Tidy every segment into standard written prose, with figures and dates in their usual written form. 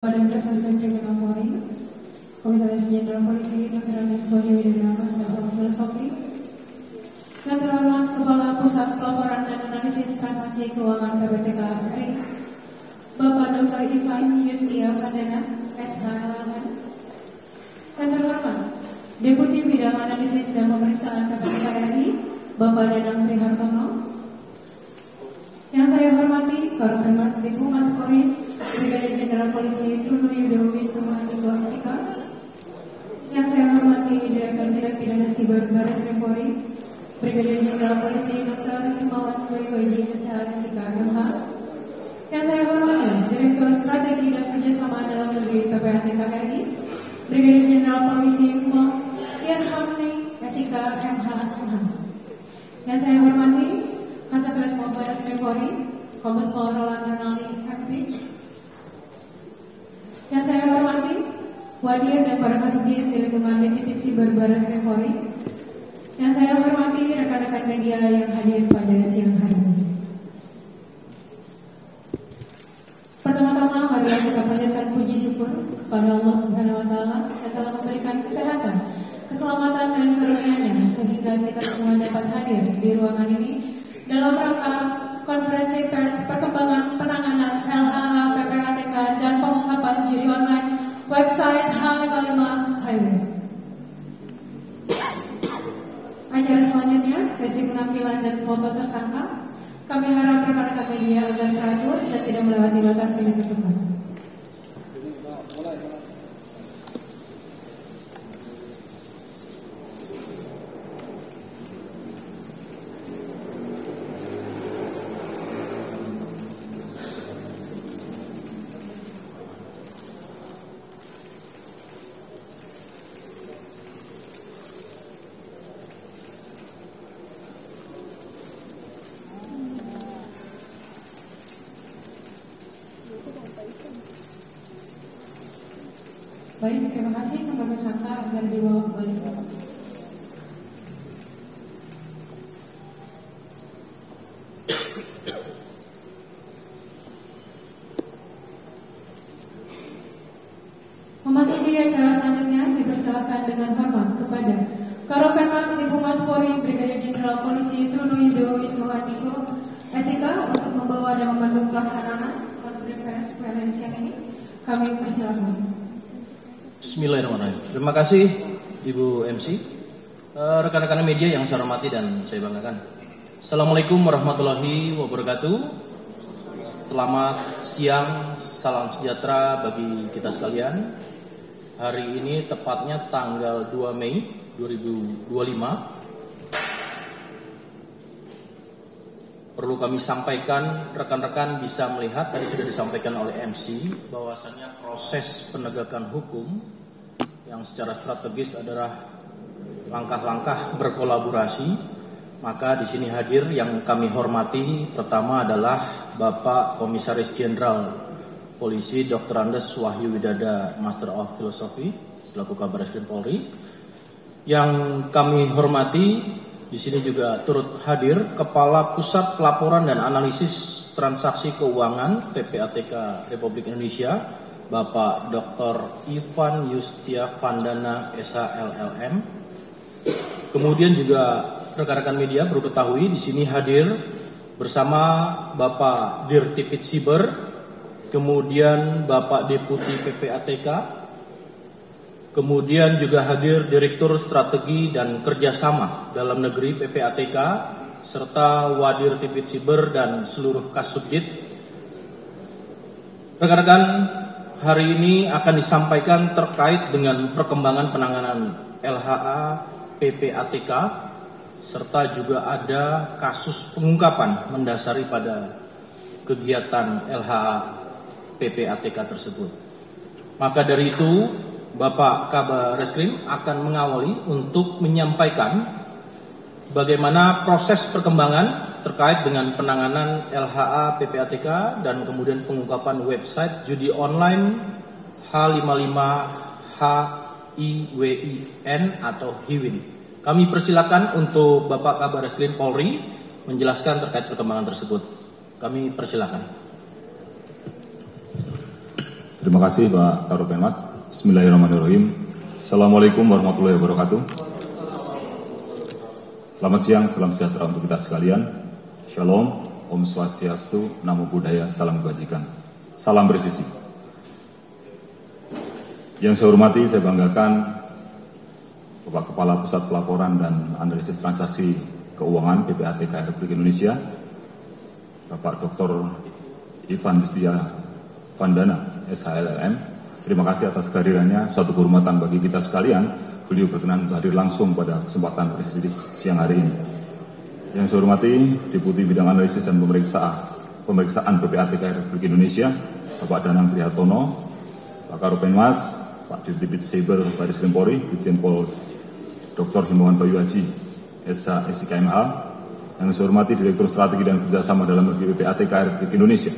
Badan Reserse Kriminal Polri, Komisaris Jenderal Polisi Dr. Andes Wahyu Widada, Master of Philosophy, yang terhormat Kepala Pusat Pelaporan dan Analisis Transaksi Keuangan PPATK RI, Bapak Dr. Ivan Yustia Vandana, SHLM, yang terhormat Deputi Bidang Analisis dan Pemeriksaan PPATK RI, Bapak Dadang Trihartono, yang saya hormati Karopenmas Divhumas Polri, Brigadir Jenderal Polisi Truno Yudo Wisnu Handiko SIK, yang saya hormati Direktur Tindak Pidana Siber Barreskrim Polri, Brigadir Jenderal Polisi Dr. Himawan WWJ SIK MH, yang saya hormati Direktur Strategi dan Kerjasama Dalam Negeri PPATK RI, Brigadir Jenderal Polisi Irhamni SIK MH, yang saya hormati Kasatgas Barreskrim Polri, Kombes Pol Roland Ronaldi MPH, yang saya hormati Wadir dan para kasubdit di lingkungan Divisi Siber Barreskrim Polri, yang saya hormati rekan-rekan media yang hadir pada siang hari ini. Pertama-tama marilah kita panjatkan puji syukur kepada Allah Subhanahu wa taala yang telah memberikan kesehatan, keselamatan dan karunia-Nya sehingga kita semua dapat hadir di ruangan ini dalam rangka konferensi pers perkembangan penanganan LHA PPATK dan pengungkapan judi online website H55 Highway. Acara selanjutnya sesi penampilan dan foto tersangka. Kami harap rekan-rekan media agar teratur dan tidak melewati batas yang ditentukan. Baik, terima kasih untuk tersangka agar dibawa kembali. Memasuki acara selanjutnya dipersilakan dengan hormat kepada Karopenmas Divhumas Polri Brigadir Jenderal Polisi Truno Yudo Wisnu Handiko SIK untuk membawa dan memandu pelaksanaan konferensi pers siang ini. Kami persilakan. Bismillahirrahmanirrahim. Terima kasih Ibu MC, rekan-rekan media yang saya hormati dan saya banggakan. Assalamualaikum warahmatullahi wabarakatuh. Selamat siang, salam sejahtera bagi kita sekalian. Hari ini tepatnya tanggal 2 Mei 2025. Perlu kami sampaikan, rekan-rekan bisa melihat tadi sudah disampaikan oleh MC bahwasannya proses penegakan hukum yang secara strategis adalah langkah-langkah berkolaborasi. Maka di sini hadir yang kami hormati pertama adalah Bapak Komisaris Jenderal Polisi Dr. Andes Wahyu Widada, Master of Philosophy selaku Kabarreskrim Polri. Yang kami hormati di sini juga turut hadir Kepala Pusat Pelaporan dan Analisis Transaksi Keuangan PPATK Republik Indonesia, Bapak Dr. Ivan Yustia Vandana SHLM. Kemudian juga rekan-rekan media perlu ketahui di sini hadir bersama Bapak Dirtipid Siber, kemudian Bapak Deputi PPATK. Kemudian juga hadir Direktur Strategi dan Kerjasama Dalam Negeri PPATK serta Wadir Tipid Siber dan seluruh Kasubdit. Rekan-rekan, hari ini akan disampaikan terkait dengan perkembangan penanganan LHA PPATK serta juga ada kasus pengungkapan mendasari pada kegiatan LHA PPATK tersebut. Maka dari itu Bapak Kabarreskrim akan mengawali untuk menyampaikan bagaimana proses perkembangan terkait dengan penanganan LHA PPATK dan kemudian pengungkapan website judi online H55 HIWIN atau HIWIN. Kami persilakan untuk Bapak Kabarreskrim Polri menjelaskan terkait perkembangan tersebut. Kami persilakan. Terima kasih Pak Karopenmas. Bismillahirrahmanirrahim. Assalamualaikum warahmatullahi wabarakatuh. Selamat siang, salam sejahtera untuk kita sekalian. Shalom, Om Swastiastu, Namo Buddhaya, salam kebajikan. Salam presisi. Yang saya hormati, saya banggakan Bapak Kepala Pusat Pelaporan dan Analisis Transaksi Keuangan PPATK Republik Indonesia, Bapak Dr. Ivan Yustia Vandana, SHLLM. Terima kasih atas kehadirannya, suatu kehormatan bagi kita sekalian. Beliau berkenan untuk hadir langsung pada kesempatan press release siang hari ini. Yang saya hormati Deputi Bidang Analisis dan Pemeriksaan PPATK Republik Indonesia, Bapak Danang Trihartono, Pak Karopenmas, Pak Dirtipid Cyber Baris Krim Polri, Brigjen Pol Dr. Himawan Bayu Haji, SH SIKMH. Yang saya hormati Direktur Strategi dan Kerjasama dalam Negeri PPATK Republik Indonesia,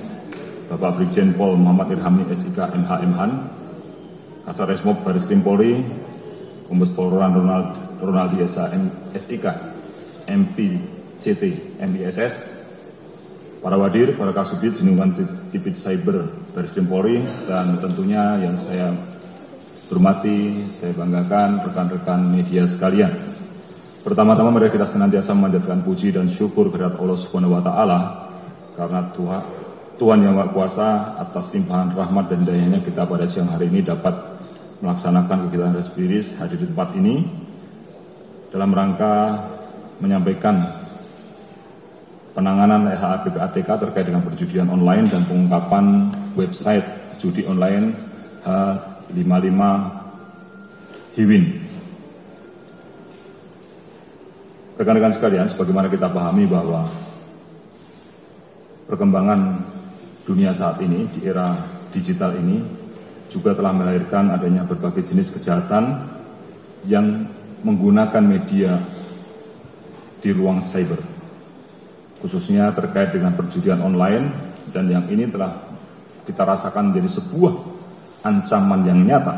Bapak Brigjen Pol Muhammad Irhami SIK MH Mhan, Kasar Resmob Baris Krim Polri, Kombes Pol Ronaldi SIK MPCT MISS, para wadir, para kasubdit, Jenderal Tipid Cyber Baris Krim Polri, dan tentunya yang saya hormati, saya banggakan rekan-rekan media sekalian. Pertama-tama mari kita senantiasa memanjatkan puji dan syukur kehadirat Allah Subhanahu wa taala karena Tuhan Yang Maha Kuasa atas limpahan rahmat dan dayanya kita pada siang hari ini dapat melaksanakan kegiatan Respiris hadir di tempat ini dalam rangka menyampaikan penanganan LHA PPATK terkait dengan perjudian online dan pengungkapan website judi online H55 Hiwin. Rekan-rekan sekalian, sebagaimana kita pahami bahwa perkembangan dunia saat ini, di era digital ini, juga telah melahirkan adanya berbagai jenis kejahatan yang menggunakan media di ruang cyber, khususnya terkait dengan perjudian online, dan yang ini telah kita rasakan menjadi sebuah ancaman yang nyata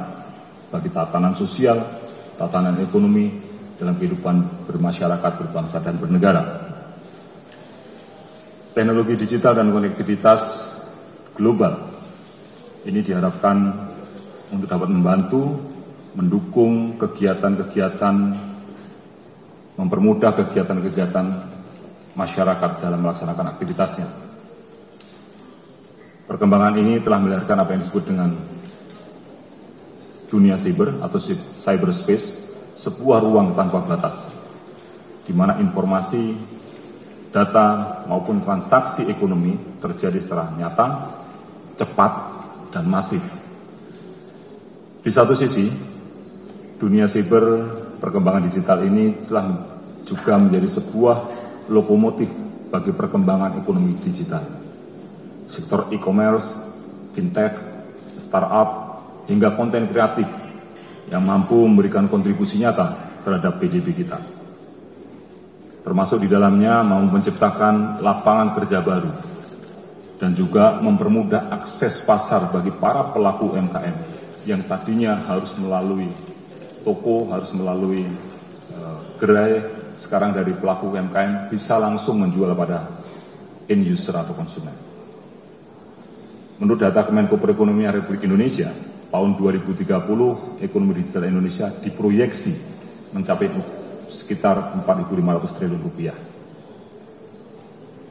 bagi tatanan sosial, tatanan ekonomi dalam kehidupan bermasyarakat, berbangsa, dan bernegara. Teknologi digital dan konektivitas global ini diharapkan untuk dapat membantu, mendukung kegiatan-kegiatan, mempermudah kegiatan-kegiatan masyarakat dalam melaksanakan aktivitasnya. Perkembangan ini telah melahirkan apa yang disebut dengan dunia cyber atau cyberspace, sebuah ruang tanpa batas, di mana informasi, data maupun transaksi ekonomi terjadi secara nyata, cepat, dan masif. Di satu sisi, dunia cyber perkembangan digital ini telah juga menjadi sebuah lokomotif bagi perkembangan ekonomi digital. Sektor e-commerce, fintech, startup, hingga konten kreatif yang mampu memberikan kontribusi nyata terhadap PDB kita. Termasuk di dalamnya mau menciptakan lapangan kerja baru dan juga mempermudah akses pasar bagi para pelaku UMKM yang tadinya harus melalui toko, harus melalui gerai, sekarang dari pelaku UMKM bisa langsung menjual pada end user atau konsumen. Menurut data Kemenko Perekonomian Republik Indonesia, tahun 2030 ekonomi digital Indonesia diproyeksi mencapai sekitar 4.500 triliun rupiah.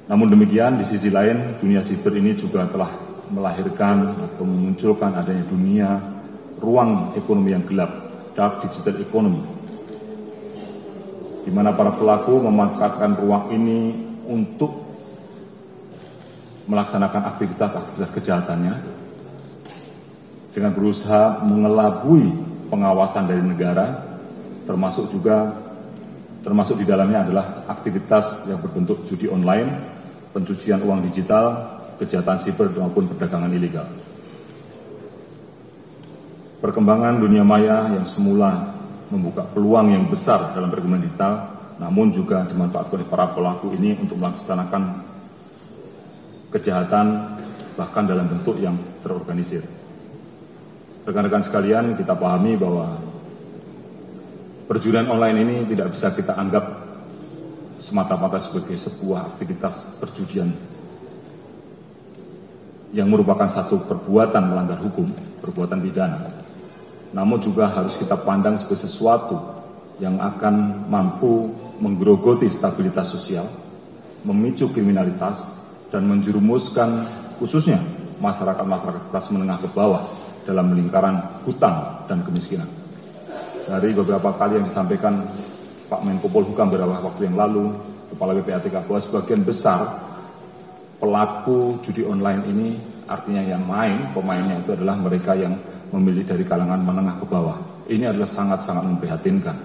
Namun demikian, di sisi lain, dunia siber ini juga telah melahirkan atau memunculkan adanya dunia ruang ekonomi yang gelap, dark digital economy, di mana para pelaku memanfaatkan ruang ini untuk melaksanakan aktivitas kejahatannya dengan berusaha mengelabui pengawasan dari negara, termasuk di dalamnya adalah aktivitas yang berbentuk judi online, pencucian uang digital, kejahatan siber maupun perdagangan ilegal. Perkembangan dunia maya yang semula membuka peluang yang besar dalam perkembangan digital, namun juga dimanfaatkan oleh para pelaku ini untuk melaksanakan kejahatan bahkan dalam bentuk yang terorganisir. Rekan-rekan sekalian, kita pahami bahwa perjudian online ini tidak bisa kita anggap semata-mata sebagai sebuah aktivitas perjudian yang merupakan satu perbuatan melanggar hukum, perbuatan pidana, namun juga harus kita pandang sebagai sesuatu yang akan mampu menggerogoti stabilitas sosial, memicu kriminalitas, dan menjerumuskan khususnya masyarakat kelas menengah ke bawah dalam lingkaran hutang dan kemiskinan. Dari beberapa kali yang disampaikan Pak Menko Polhukam beberapa waktu yang lalu, Kepala PPATK, bahwa sebagian besar pelaku judi online ini artinya yang pemainnya itu adalah mereka yang memilih dari kalangan menengah ke bawah. Ini adalah sangat-sangat memprihatinkan.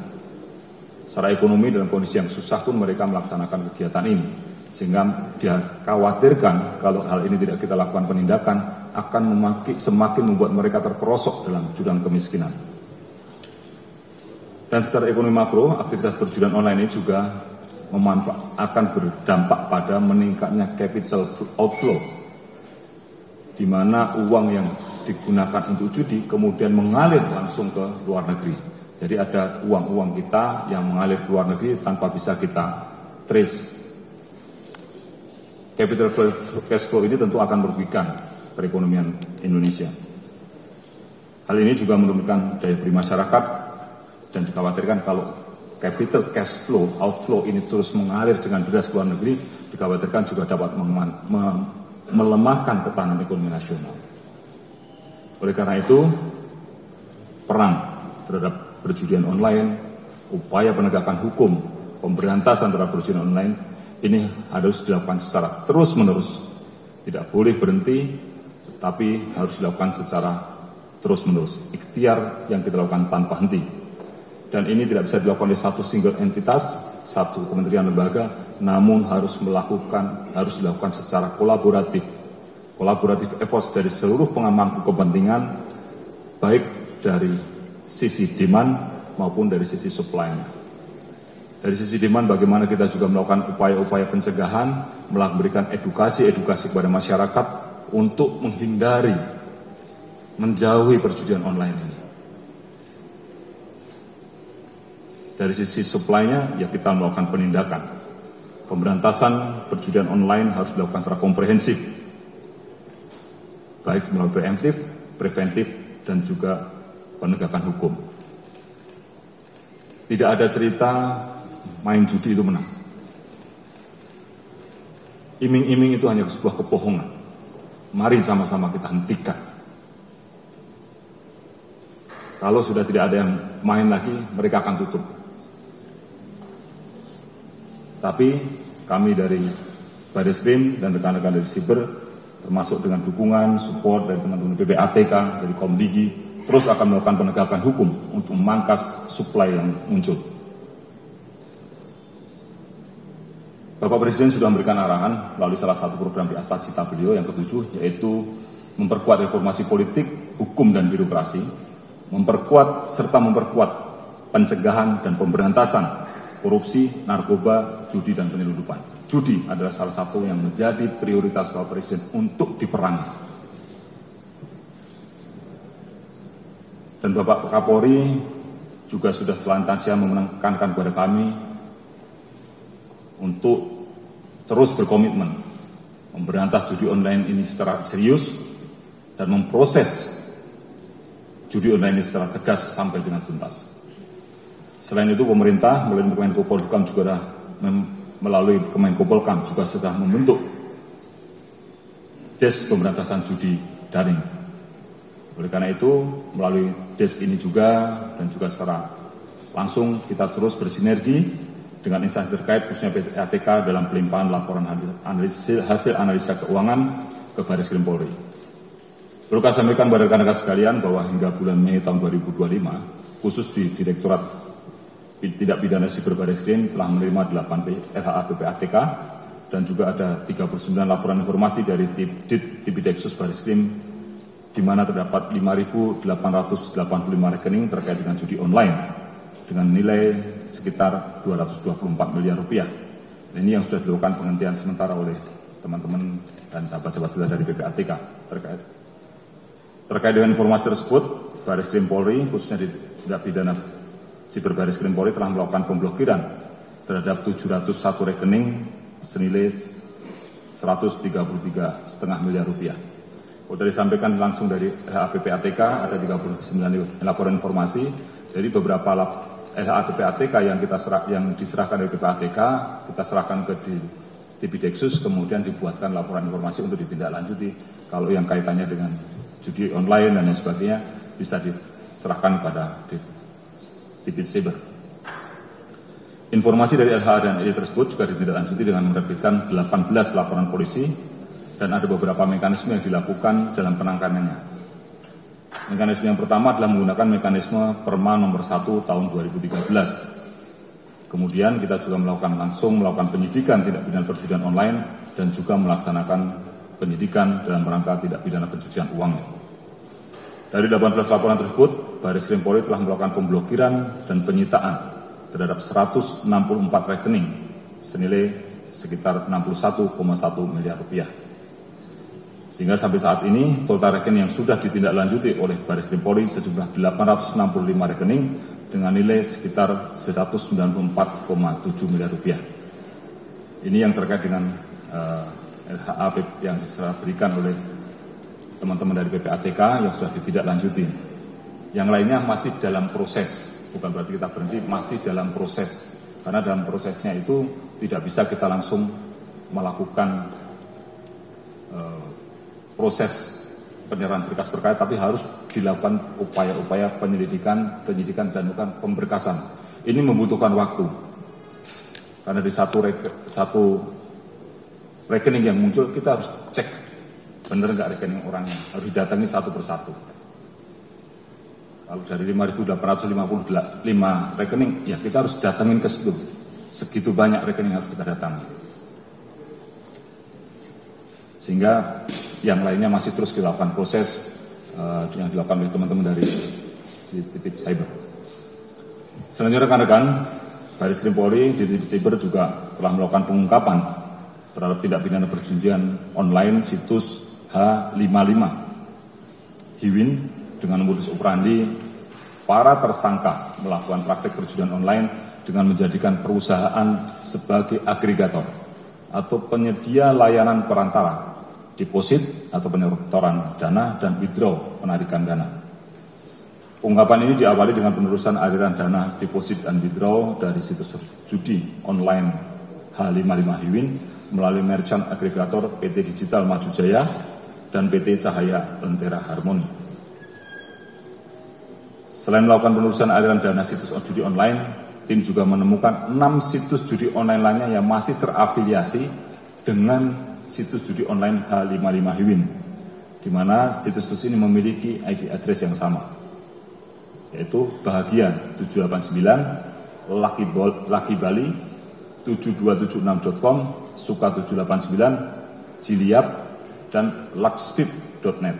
Secara ekonomi dalam kondisi yang susah pun mereka melaksanakan kegiatan ini. Sehingga dia khawatirkan kalau hal ini tidak kita lakukan penindakan akan semakin membuat mereka terperosok dalam jurang kemiskinan. Dan secara ekonomi makro, aktivitas perjudian online ini juga akan berdampak pada meningkatnya capital outflow, di mana uang yang digunakan untuk judi kemudian mengalir langsung ke luar negeri. Jadi ada uang-uang kita yang mengalir ke luar negeri tanpa bisa kita trace. Capital cash flow ini tentu akan merugikan perekonomian Indonesia. Hal ini juga menurunkan daya beli masyarakat dan dikhawatirkan kalau capital cash flow, outflow ini terus mengalir dengan deras ke luar negeri, dikhawatirkan juga dapat melemahkan ketahanan ekonomi nasional. Oleh karena itu, perang terhadap perjudian online, upaya penegakan hukum, pemberantasan terhadap perjudian online, ini harus dilakukan secara terus-menerus. Tidak boleh berhenti, tetapi harus dilakukan secara terus-menerus. Ikhtiar yang kita lakukan tanpa henti. Dan ini tidak bisa dilakukan oleh satu single entitas, satu kementerian lembaga, namun harus dilakukan secara kolaboratif. Kolaboratif efforts dari seluruh pengampu kepentingan, baik dari sisi demand maupun dari sisi supply. Dari sisi demand, bagaimana kita juga melakukan upaya-upaya pencegahan, memberikan edukasi kepada masyarakat untuk menghindari, menjauhi perjudian online ini. Dari sisi supply-nya, ya kita melakukan penindakan. Pemberantasan perjudian online harus dilakukan secara komprehensif, baik melalui preventif, dan juga penegakan hukum. Tidak ada cerita main judi itu menang. Iming-iming itu hanya sebuah kebohongan. Mari sama-sama kita hentikan. Kalau sudah tidak ada yang main lagi, mereka akan tutup. Tapi kami dari Bareskrim dan rekan-rekan dari Siber, termasuk dengan dukungan, support dari teman-teman PPATK, dari Komdigi, terus akan melakukan penegakan hukum untuk memangkas supply yang muncul. Bapak Presiden sudah memberikan arahan melalui salah satu program di Astagita beliau yang ke-7, yaitu memperkuat reformasi politik, hukum, dan birokrasi, memperkuat pencegahan dan pemberantasan korupsi, narkoba, judi, dan penyelundupan. Judi adalah salah satu yang menjadi prioritas Bapak Presiden untuk diperangi. Dan Bapak Kapolri juga sudah selanjutnya menekankan kepada kami untuk terus berkomitmen memberantas judi online ini secara serius dan memproses judi online ini secara tegas sampai dengan tuntas. Selain itu, pemerintah melalui Kemenko Polhukam juga sudah membentuk Des Pemberantasan Judi Daring. Oleh karena itu, melalui Des ini juga dan juga secara langsung kita terus bersinergi dengan instansi terkait khususnya PPATK dalam pelimpahan laporan hasil analisa keuangan ke Bareskrim Polri. Perlu kami sampaikan kepada rekan-rekan sekalian bahwa hingga bulan Mei tahun 2025, khusus di Direktorat Tindak Pidana Siber Bareskrim telah menerima 8 LHA PPATK dan juga ada 39 laporan informasi dari Tipideksus Bareskrim, di mana terdapat 5.885 rekening terkait dengan judi online dengan nilai sekitar 224 miliar rupiah. Ini yang sudah dilakukan penghentian sementara oleh teman-teman dan sahabat-sahabat kita dari PPATK terkait dengan informasi tersebut. Bareskrim Polri khususnya di Tindak Pidana Siber Bareskrim Polri telah melakukan pemblokiran terhadap 701 rekening senilai 133,5 miliar rupiah. Sudah disampaikan langsung dari LHA-PPATK, ada 39 laporan informasi. Dari beberapa LHA-PPATK yang diserahkan dari PPATK, kita serahkan ke Dipideksus, kemudian dibuatkan laporan informasi untuk ditindaklanjuti. Kalau yang kaitannya dengan judi online dan lain sebagainya, bisa diserahkan kepada Dipidsiber. Informasi dari LHA dan ED tersebut juga ditindaklanjuti dengan menerbitkan 18 laporan polisi dan ada beberapa mekanisme yang dilakukan dalam penanganannya. Mekanisme yang pertama adalah menggunakan mekanisme Perma nomor 1 tahun 2013. Kemudian kita juga melakukan penyidikan tindak pidana perjudian online dan juga melaksanakan penyidikan dalam rangka tindak pidana pencucian uang. Dari 18 laporan tersebut, Baris Krim Polri telah melakukan pemblokiran dan penyitaan terhadap 164 rekening senilai sekitar 61,1 miliar rupiah. Sehingga sampai saat ini total rekening yang sudah ditindaklanjuti oleh Baris Krim Polri sejumlah 865 rekening dengan nilai sekitar 194,7 miliar rupiah. Ini yang terkait dengan LHA yang diberikan oleh teman-teman dari PPATK yang sudah ditindaklanjuti. Yang lainnya masih dalam proses. Bukan berarti kita berhenti, masih dalam proses. Karena dalam prosesnya itu tidak bisa kita langsung melakukan proses penyerahan berkas perkara, tapi harus dilakukan upaya-upaya penyidikan dan pemberkasan. Ini membutuhkan waktu. Karena di satu rekening yang muncul, kita harus cek benar nggak rekening orangnya, harus didatangi satu persatu. Kalau dari 5.855 rekening, ya kita harus datangin ke situ. Segitu banyak rekening harus kita datangi. Sehingga yang lainnya masih terus dilakukan proses yang dilakukan oleh teman-teman dari Dipidsiber. Selanjutnya rekan-rekan, Baris Krim Polri di Dipidsiber juga telah melakukan pengungkapan terhadap tindak pidana perjudian online situs H55 Hiwin dengan modus operandi para tersangka melakukan praktek perjudian online dengan menjadikan perusahaan sebagai agregator atau penyedia layanan perantara, deposit atau penyetoran dana dan withdraw penarikan dana. Ungkapan ini diawali dengan penerusan aliran dana deposit dan withdraw dari situs judi online H55 Hiwin melalui merchant agregator PT Digital Maju Jaya dan PT Cahaya Lentera Harmoni. Selain melakukan penelusuran aliran dana situs judi online, tim juga menemukan 6 situs judi online lainnya yang masih terafiliasi dengan situs judi online H55 Hiwin, di mana situs ini memiliki IP address yang sama, yaitu Bahagia 789, Lucky Bali 7276.com, Suka 789, Jiliap, dan Luxfit.net.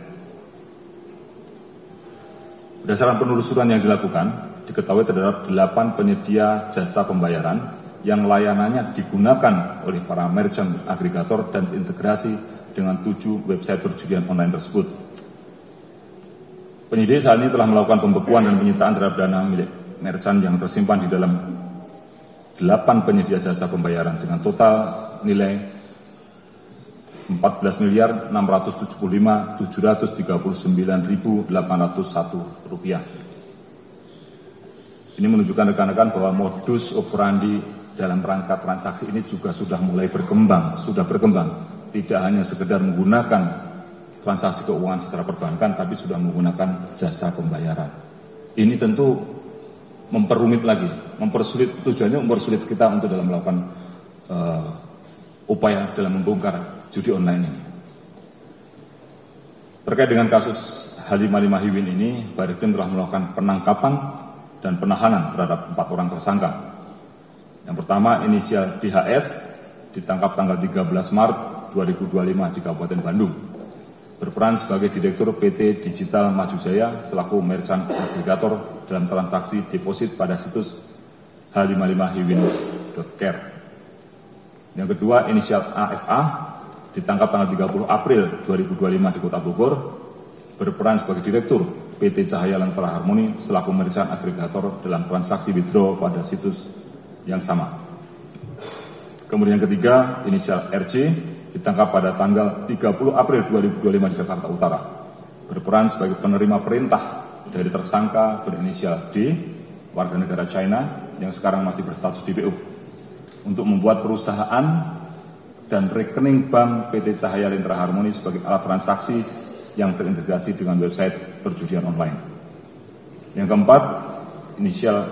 Berdasarkan penelusuran yang dilakukan, diketahui terdapat 8 penyedia jasa pembayaran yang layanannya digunakan oleh para merchant agregator dan integrasi dengan 7 website perjudian online tersebut. Penyidik saat ini telah melakukan pembekuan dan penyitaan terhadap dana milik merchant yang tersimpan di dalam 8 penyedia jasa pembayaran dengan total nilai 14.675.739.801 rupiah. Ini menunjukkan rekan-rekan bahwa modus operandi dalam rangka transaksi ini juga sudah mulai berkembang, tidak hanya sekedar menggunakan transaksi keuangan secara perbankan, tapi sudah menggunakan jasa pembayaran. Ini tentu memperumit lagi, tujuannya mempersulit kita untuk dalam melakukan upaya dalam membongkar judi online ini. Terkait dengan kasus H55 Hiwin ini, Baris Krim telah melakukan penangkapan dan penahanan terhadap 4 orang tersangka. Yang pertama, inisial DHS ditangkap tanggal 13 Maret 2025 di Kabupaten Bandung, berperan sebagai Direktur PT Digital Maju Jaya selaku merchant agregator dalam transaksi deposit pada situs h55hiwin.care. Yang kedua, inisial AFA ditangkap tanggal 30 April 2025 di Kota Bogor, berperan sebagai Direktur PT Cahaya Lentera Harmoni selaku merchant agregator dalam transaksi withdraw pada situs yang sama. Kemudian yang ketiga, inisial RC ditangkap pada tanggal 30 April 2025 di Jakarta Utara, berperan sebagai penerima perintah dari tersangka berinisial D, warga negara China yang sekarang masih berstatus DPO, untuk membuat perusahaan dan rekening bank PT Cahaya Lentera Harmoni sebagai alat transaksi yang terintegrasi dengan website perjudian online. Yang keempat, inisial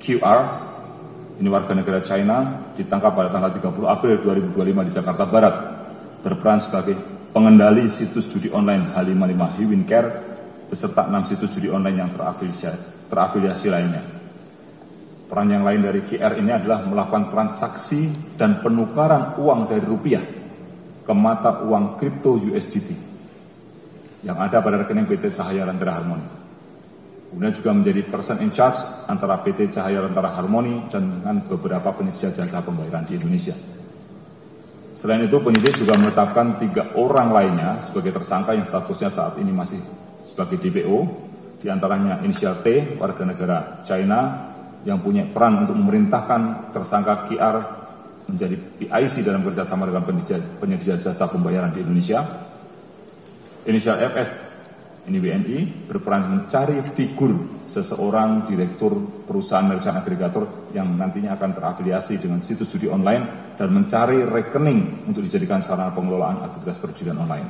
QR, ini warga negara China, ditangkap pada tanggal 30 April 2025 di Jakarta Barat, berperan sebagai pengendali situs judi online H55 Hiwincare beserta 6 situs judi online yang terafiliasi lainnya. Peran yang lain dari QR ini adalah melakukan transaksi dan penukaran uang dari rupiah ke mata uang kripto USDT yang ada pada rekening PT Cahaya Lentera Harmoni. Kemudian juga menjadi person in charge antara PT Cahaya Lentera Harmoni dan dengan beberapa penyedia jasa pembayaran di Indonesia. Selain itu, penyidik juga menetapkan 3 orang lainnya sebagai tersangka yang statusnya saat ini masih sebagai DPO, diantaranya inisial T, warga negara China, yang punya peran untuk memerintahkan tersangka QR menjadi PIC dalam kerjasama dengan penyedia jasa pembayaran di Indonesia. Inisial FS, ini WNI, berperan mencari figur seseorang direktur perusahaan merchant agregator yang nantinya akan terafiliasi dengan situs judi online dan mencari rekening untuk dijadikan sarana pengelolaan aktivitas perjudian online.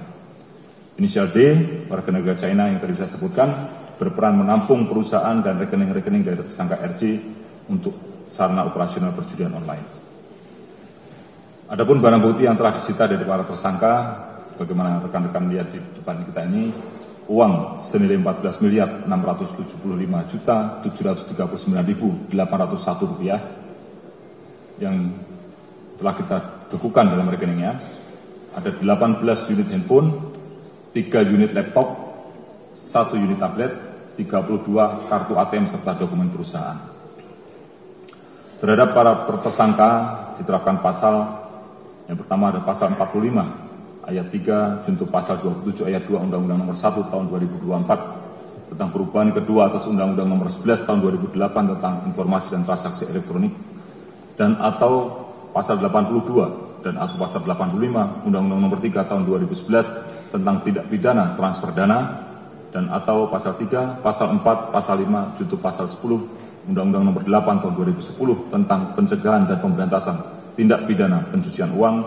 Inisial D, warga negara China yang tadi saya sebutkan, berperan menampung perusahaan dan rekening-rekening dari tersangka RJ untuk sarana operasional perjudian online. Adapun barang bukti yang telah disita dari para tersangka, bagaimana rekan-rekan lihat di depan kita ini, uang senilai 14.675.739.801 rupiah yang telah kita bekukan dalam rekeningnya, ada 18 unit handphone, 3 unit laptop, 1 unit tablet, 32 kartu ATM serta dokumen perusahaan. Terhadap para tersangka diterapkan pasal yang pertama ada pasal 45 ayat 3 junto pasal 27 ayat 2 Undang-Undang Nomor 1 Tahun 2024 tentang perubahan kedua atas Undang-Undang Nomor 11 Tahun 2008 tentang informasi dan transaksi elektronik, dan atau pasal 82 dan atau pasal 85 Undang-Undang Nomor 3 Tahun 2011 tentang tindak pidana transfer dana, dan atau pasal 3, pasal 4, pasal 5, junto pasal 10, Undang-Undang Nomor 8 Tahun 2010 tentang pencegahan dan pemberantasan tindak pidana pencucian uang,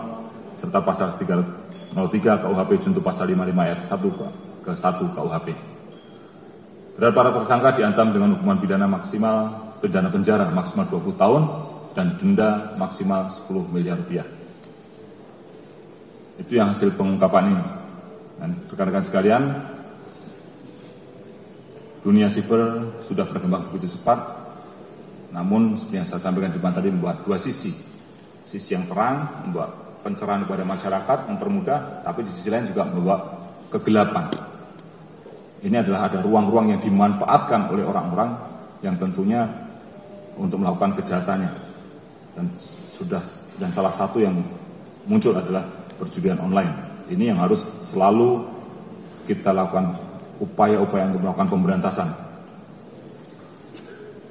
serta pasal 303 KUHP junto pasal 55 ayat 1 ke 1 KUHP. Terhadap para tersangka diancam dengan hukuman pidana penjara maksimal 20 tahun dan denda maksimal 10 miliar rupiah. Itu yang hasil pengungkapan ini. Dan rekan-rekan sekalian, dunia siber sudah berkembang begitu cepat, namun seperti yang saya sampaikan di depan tadi membuat 2 sisi. Sisi yang terang, membuat pencerahan kepada masyarakat, mempermudah, tapi di sisi lain juga membawa kegelapan. Ini adalah ada ruang-ruang yang dimanfaatkan oleh orang-orang yang tentunya untuk melakukan kejahatannya. Dan salah satu yang muncul adalah perjudian online. Ini yang harus selalu kita lakukan upaya-upaya untuk melakukan pemberantasan.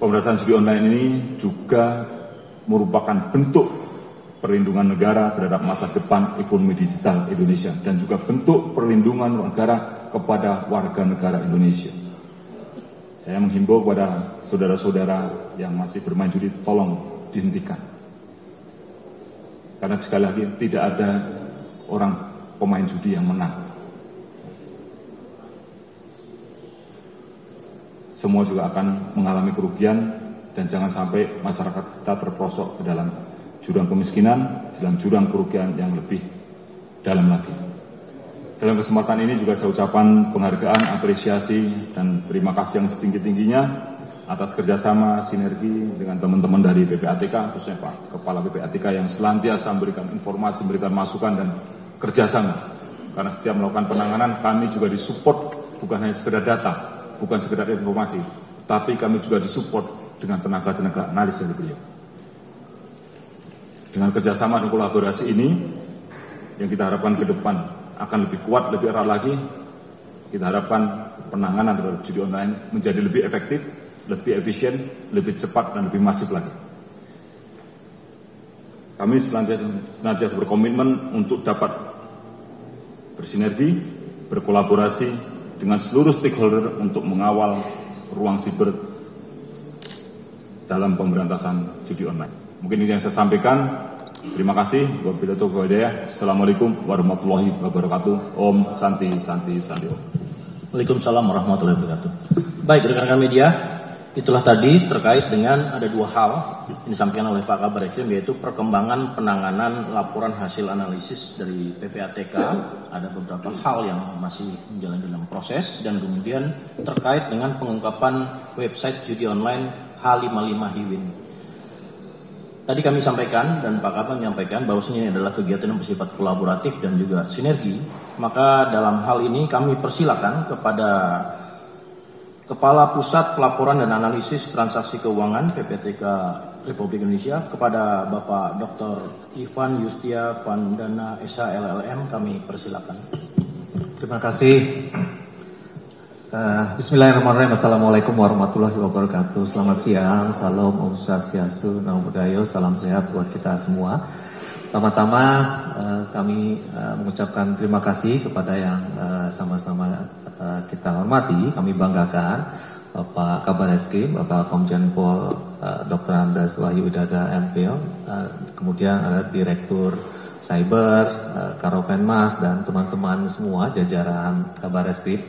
Pemberantasan judi online ini juga merupakan bentuk perlindungan negara terhadap masa depan ekonomi digital Indonesia dan juga bentuk perlindungan negara kepada warga negara Indonesia. Saya menghimbau kepada saudara-saudara yang masih bermain judi, tolong dihentikan. Karena sekali lagi tidak ada orang pemain judi yang menang. Semua juga akan mengalami kerugian, dan jangan sampai masyarakat kita terperosok ke dalam jurang kemiskinan, dalam jurang kerugian yang lebih dalam lagi. Dalam kesempatan ini juga saya ucapkan penghargaan, apresiasi, dan terima kasih yang setinggi-tingginya atas kerjasama sinergi dengan teman-teman dari PPATK, khususnya Pak Kepala PPATK yang senantiasa memberikan informasi, memberikan masukan dan kerjasama. Karena setiap melakukan penanganan kami juga disupport, bukan hanya sekedar data, bukan sekedar informasi, tapi kami juga disupport dengan tenaga-tenaga analis dari beliau. Dengan kerjasama dan kolaborasi ini, yang kita harapkan ke depan akan lebih kuat, lebih erat lagi. Kita harapkan penanganan terhadap judi online menjadi lebih efektif, lebih efisien, lebih cepat, dan lebih masif lagi. Kami senantiasa berkomitmen untuk dapat bersinergi, berkolaborasi dengan seluruh stakeholder untuk mengawal ruang siber dalam pemberantasan judi online. Mungkin ini yang saya sampaikan. Terima kasih. Wabillahi taufiq wal hidayah. Assalamualaikum warahmatullahi wabarakatuh. Om Santi Santi Santi Om. Waalaikumsalam warahmatullahi wabarakatuh. Baik, rekan-rekan media, itulah tadi terkait dengan ada dua hal yang disampaikan oleh Pak Kabar Eskrim, yaitu perkembangan penanganan laporan hasil analisis dari PPATK. Ada beberapa hal yang masih menjalani dalam proses, dan kemudian terkait dengan pengungkapan website judi online H55 Hiwin. Tadi kami sampaikan dan Pak Kabar menyampaikan bahwasanya ini adalah kegiatan yang bersifat kolaboratif dan juga sinergi. Maka dalam hal ini kami persilakan kepada Kepala Pusat Pelaporan dan Analisis Transaksi Keuangan PPATK Republik Indonesia, kepada Bapak Dr. Ivan Yustia Vandana SH LLM, kami persilakan. Terima kasih. Bismillahirrahmanirrahim. Assalamualaikum warahmatullahi wabarakatuh. Selamat siang, salam Om Swastiastu, Namo Buddhaya, salam sehat buat kita semua. Pertama-tama kami mengucapkan terima kasih kepada yang sama-sama kita hormati, kami banggakan, Bapak Kabar Eskrim, Bapak Komjen Pol Dr. Andes Wahyu Udada MPO, kemudian ada Direktur Cyber, Karopenmas, dan teman-teman semua jajaran Kabar Eskrim.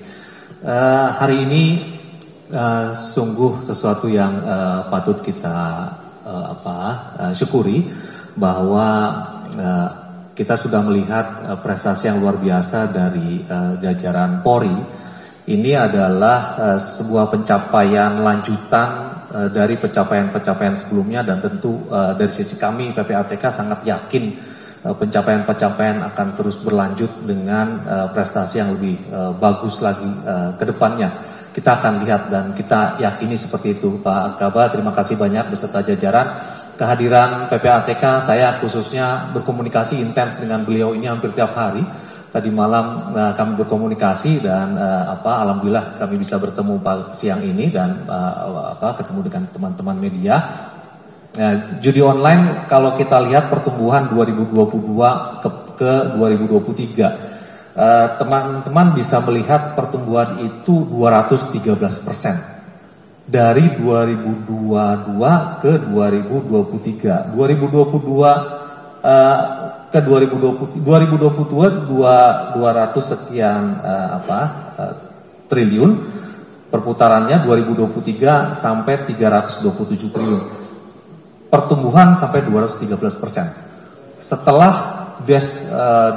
Hari ini sungguh sesuatu yang patut kita syukuri, bahwa kita sudah melihat prestasi yang luar biasa dari jajaran Polri. Ini adalah sebuah pencapaian lanjutan dari pencapaian-pencapaian sebelumnya, dan tentu dari sisi kami PPATK sangat yakin pencapaian-pencapaian akan terus berlanjut dengan prestasi yang lebih bagus lagi ke depannya. Kita akan lihat dan kita yakini seperti itu. Pak Kabar, terima kasih banyak beserta jajaran. Kehadiran PPATK, saya khususnya berkomunikasi intens dengan beliau ini hampir tiap hari. Tadi malam kami berkomunikasi dan alhamdulillah kami bisa bertemu siang ini dan ketemu dengan teman-teman media. Judi online kalau kita lihat pertumbuhan 2022 ke 2023, teman-teman bisa melihat pertumbuhan itu 213%. Dari 2022 ke 2023, 2022 ke 2022 200 sekian triliun, perputarannya 2023 sampai 327 triliun. Pertumbuhan sampai 213%. Setelah DES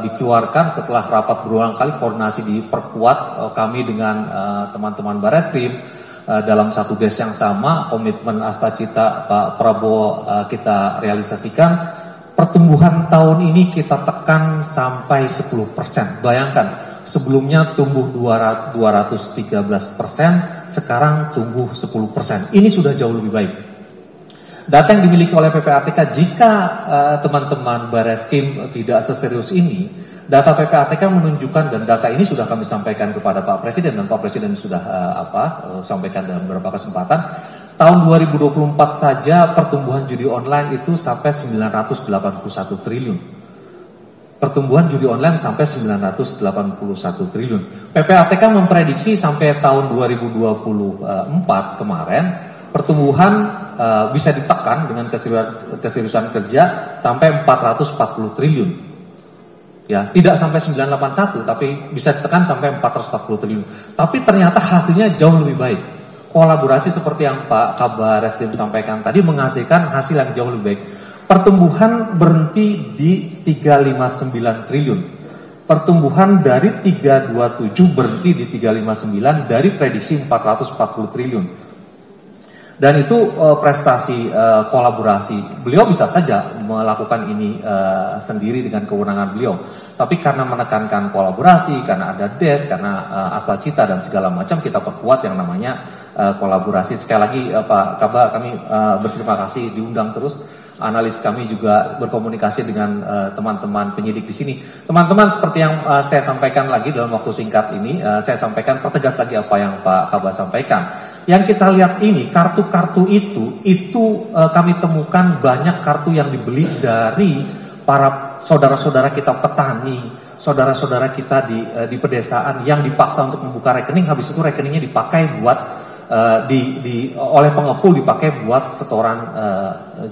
dikeluarkan, setelah rapat berulang kali, koordinasi diperkuat kami dengan teman-teman Bareskrim dalam satu DES yang sama, komitmen Astacita Pak Prabowo kita realisasikan. Pertumbuhan tahun ini kita tekan sampai 10%. Bayangkan, sebelumnya tumbuh 213%, sekarang tumbuh 10%. Ini sudah jauh lebih baik. Data yang dimiliki oleh PPATK, jika teman-teman Bareskrim tidak seserius ini, data PPATK menunjukkan, dan data ini sudah kami sampaikan kepada Pak Presiden, dan Pak Presiden sudah sampaikan dalam beberapa kesempatan, tahun 2024 saja pertumbuhan judi online itu sampai 981 triliun. Pertumbuhan judi online sampai 981 triliun. PPATK memprediksi sampai tahun 2024 kemarin, pertumbuhan bisa ditekan dengan keseriusan kerja sampai 440 triliun. Ya, tidak sampai 981, tapi bisa ditekan sampai 440 triliun. Tapi ternyata hasilnya jauh lebih baik. Kolaborasi seperti yang Pak Kabar Eskrim sampaikan tadi menghasilkan hasil yang jauh lebih baik. Pertumbuhan berhenti di 359 triliun. Pertumbuhan dari 327 berhenti di 359 dari prediksi 440 triliun. Dan itu prestasi kolaborasi. Beliau bisa saja melakukan ini sendiri dengan kewenangan beliau. Tapi karena menekankan kolaborasi, karena ada DES, karena Astacita dan segala macam, kita perkuat yang namanya kolaborasi. Sekali lagi Pak Kabar, kami berterima kasih diundang terus. Analis kami juga berkomunikasi dengan teman-teman penyidik di sini. Teman-teman, seperti yang saya sampaikan lagi dalam waktu singkat ini, saya sampaikan, pertegas lagi apa yang Pak Kabar sampaikan. Yang kita lihat ini, kartu-kartu itu kami temukan banyak kartu yang dibeli dari para saudara-saudara kita petani, saudara-saudara kita di pedesaan yang dipaksa untuk membuka rekening, habis itu rekeningnya dipakai buat oleh pengepul dipakai buat setoran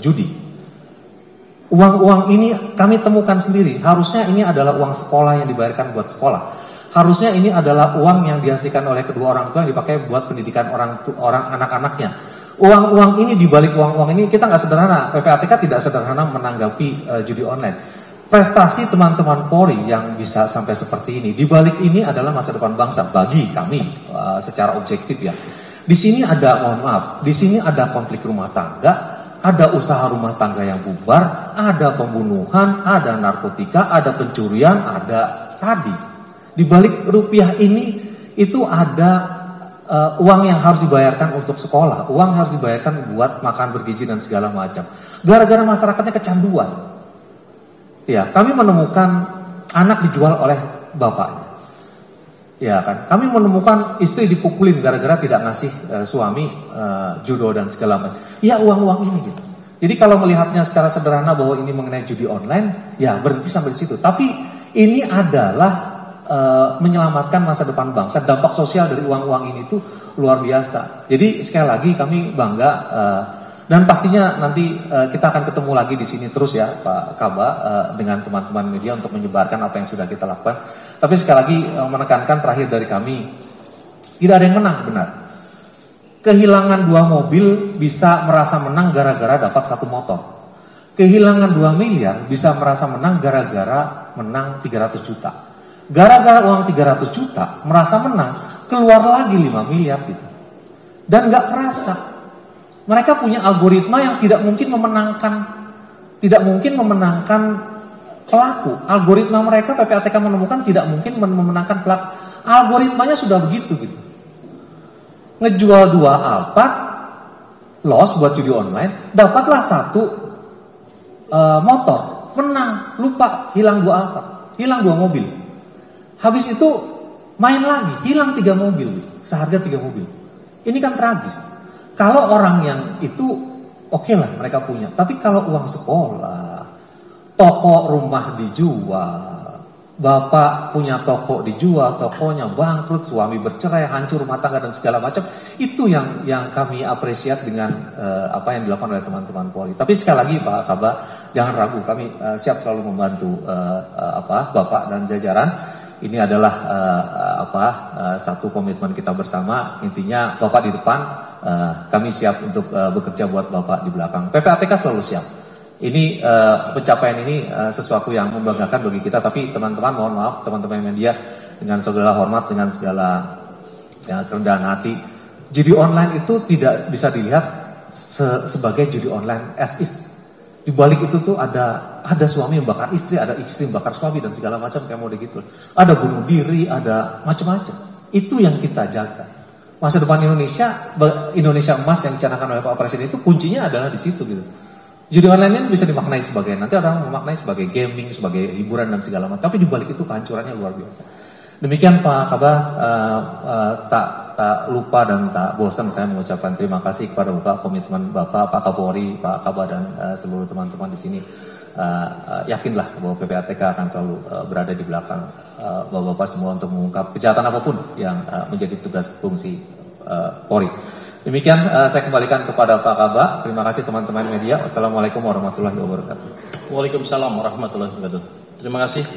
judi. Uang-uang ini kami temukan sendiri. Harusnya ini adalah uang sekolah yang dibayarkan buat sekolah. Harusnya ini adalah uang yang dihasilkan oleh kedua orang tua yang dipakai buat pendidikan orang anak-anaknya. Uang-uang ini, dibalik uang-uang ini kita nggak sederhana. PPATK tidak sederhana menanggapi judi online. Prestasi teman-teman Polri yang bisa sampai seperti ini, dibalik ini adalah masa depan bangsa bagi kami secara objektif ya. Di sini ada, mohon maaf, di sini ada konflik rumah tangga, ada usaha rumah tangga yang bubar, ada pembunuhan, ada narkotika, ada pencurian, ada tadi. Di balik rupiah ini itu ada uang yang harus dibayarkan untuk sekolah, uang harus dibayarkan buat makan bergizi dan segala macam. Gara-gara masyarakatnya kecanduan. Ya, kami menemukan anak dijual oleh bapaknya. Ya kan, kami menemukan istri dipukulin gara-gara tidak ngasih suami judo dan segala macam. Ya uang-uang ini gitu. Jadi kalau melihatnya secara sederhana bahwa ini mengenai judi online, ya berhenti sampai di situ. Tapi ini adalah menyelamatkan masa depan bangsa. Dampak sosial dari uang-uang ini tuh luar biasa. Jadi sekali lagi kami bangga dan pastinya nanti kita akan ketemu lagi di sini terus ya Pak Kaba dengan teman-teman media untuk menyebarkan apa yang sudah kita lakukan. Tapi sekali lagi menekankan terakhir dari kami, tidak ada yang menang benar. Kehilangan 2 mobil bisa merasa menang gara-gara dapat 1 motor. Kehilangan 2 miliar bisa merasa menang gara-gara menang 300 juta. Gara-gara uang 300 juta merasa menang, keluar lagi 5 miliar gitu. Dan gak kerasa. Mereka punya algoritma yang tidak mungkin memenangkan pelaku. Algoritma mereka PPATK menemukan tidak mungkin memenangkan pelaku. Algoritmanya sudah begitu gitu. Ngejual 2 Alphard, loss buat judi online, dapatlah 1 motor, menang, lupa, hilang 2 Alphard, hilang 2 mobil. Habis itu main lagi, hilang 3 mobil, seharga 3 mobil. Ini kan tragis. Kalau orang yang itu oke lah mereka punya, tapi kalau uang sekolah, toko rumah dijual, bapak punya toko dijual, tokonya bangkrut, suami bercerai, hancur rumah tangga dan segala macam, itu yang kami apresiat dengan apa yang dilakukan oleh teman-teman Polri. Tapi sekali lagi Pak Kaba, jangan ragu, kami siap selalu membantu Bapak dan jajaran. Ini adalah satu komitmen kita bersama. Intinya Bapak di depan, kami siap untuk bekerja buat Bapak di belakang. PPATK selalu siap. Ini pencapaian ini sesuatu yang membanggakan bagi kita. Tapi teman-teman, mohon maaf, teman-teman media, dengan segala hormat, dengan segala kerendahan hati, judi online itu tidak bisa dilihat sebagai judi online as is. Di balik itu tuh ada suami yang bakar istri, ada istri yang bakar suami dan segala macam kayak mode gitu. Ada bunuh diri, ada macam-macam. Itu yang kita jaga. Masa depan Indonesia emas yang dicanangkan oleh Pak Presiden itu kuncinya adalah di situ gitu. Judi online ini bisa dimaknai sebagai, nanti orang memaknai sebagai gaming, sebagai hiburan dan segala macam. Tapi di balik itu kehancurannya luar biasa. Demikian Pak Kaba, tak lupa dan tak bosan saya mengucapkan terima kasih kepada Bapak, komitmen Bapak, Pak Kapolri, Pak Kaba dan seluruh teman-teman di sini. Yakinlah bahwa PPATK akan selalu berada di belakang Bapak-bapak semua untuk mengungkap kejahatan apapun yang menjadi tugas fungsi Polri. Demikian saya kembalikan kepada Pak Kaba. Terima kasih teman-teman media. Wassalamualaikum warahmatullahi wabarakatuh. Waalaikumsalam warahmatullahi wabarakatuh. Terima kasih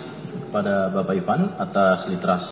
kepada Bapak Ivan atas literasi